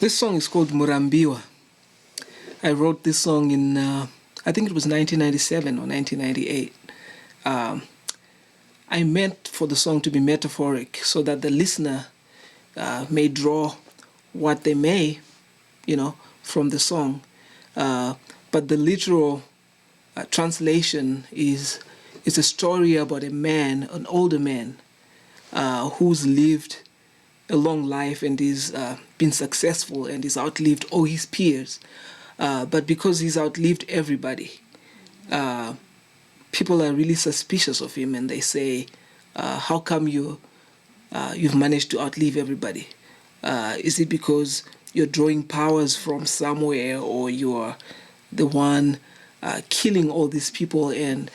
This song is called Murambiwa. I wrote this song in, I think it was 1997 or 1998. I meant for the song to be metaphoric so that the listener may draw what they may, from the song. But the literal translation is a story about a man, an older man, who's lived a long life and is been successful and is outlived all his peers. But because he's outlived everybody, people are really suspicious of him, and they say, how come you've managed to outlive everybody? Is it because you're drawing powers from somewhere, or you're the one killing all these people and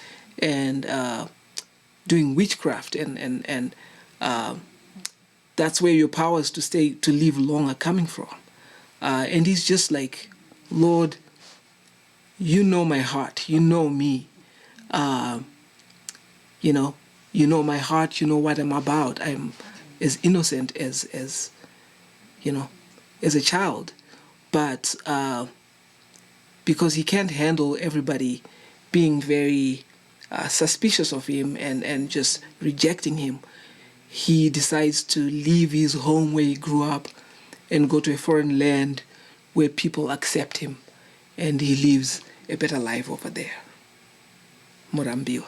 doing witchcraft, and that's where your powers to live long are coming from? And he's just like, Lord, you know my heart, you know me, you know my heart, you know what I'm about. I'm as innocent as a child, but because he can't handle everybody being very suspicious of him and just rejecting him, he decides to leave his home where he grew up and go to a foreign land where people accept him, and he lives a better life over there. Murambiwa.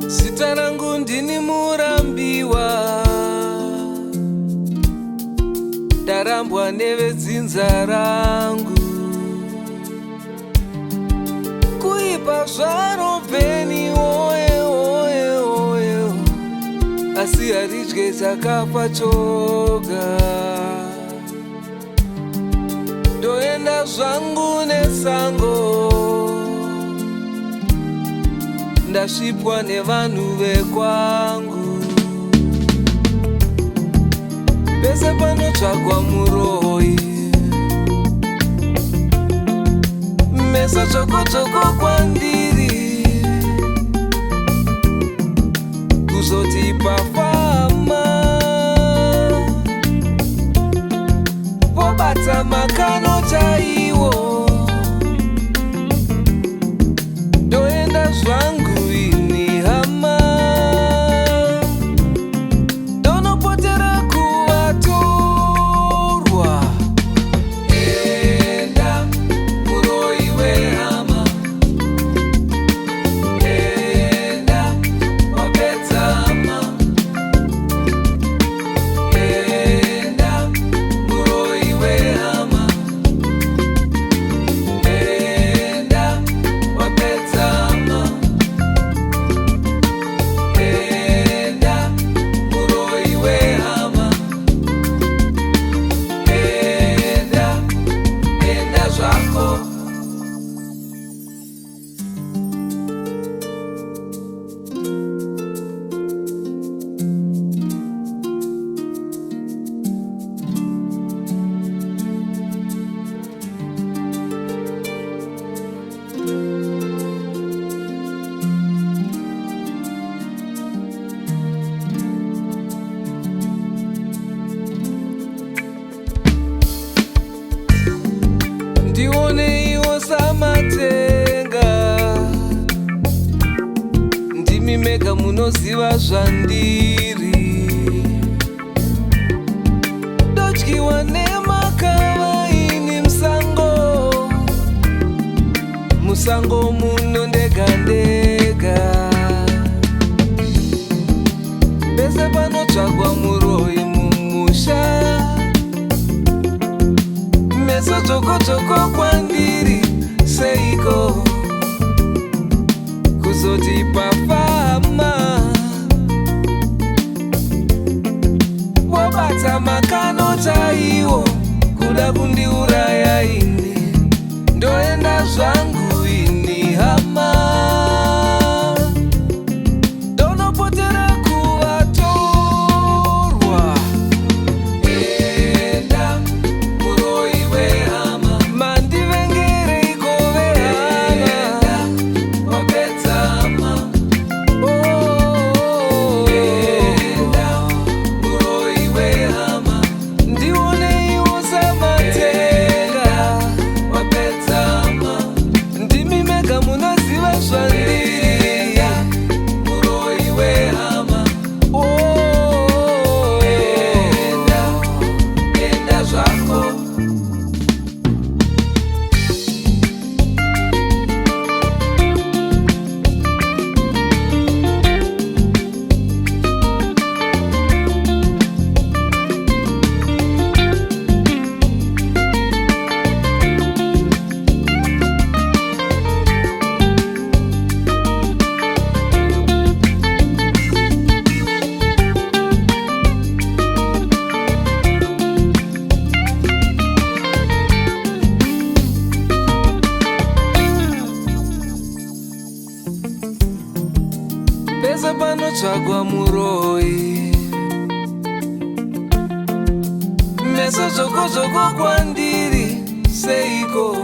Zita rangu ndini Murambiwa, ndarambwa nevedzinza rangu, kuipa zvaro peni oye oye oye, asi haridye chakafa choga. Ndoenda zvangu nesango, ndasvipwa nevanhu vekwangu, pese panotsvagwa muroyi, meso tsoko kwandiri, kuzoti pafama vobata makano chaiwo, ndoenda zvangu ndione iwo samatenga, ndimi mega munoziva zvandiri, ndodyiwa nemakava ini musango muno ndega ndega, pese panotsvagwa muroyi mumusha, meso tsoko kwandiri, seiko kuzoti pafama wobata makano chaiwo, kuda kundiuraya ini, ndatsvagwa muroi meso zvokozvoko kwandiri seiko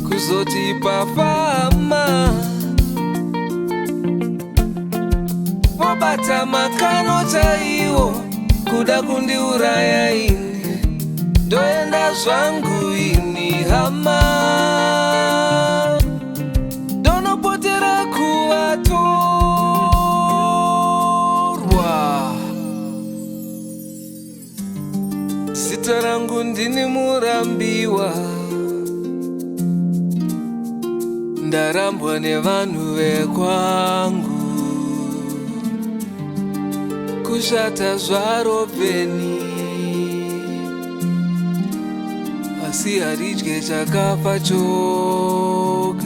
kuzoti pafama wabata makano chaiwo kuda kundiuraya ini ndoenda zvangu ini hama ndonopotera kuvatorwa zita rangu ndini Murambiwa ndarambwa nevanhu vekwangu kushata zvaro peni asi haridye chakafa choga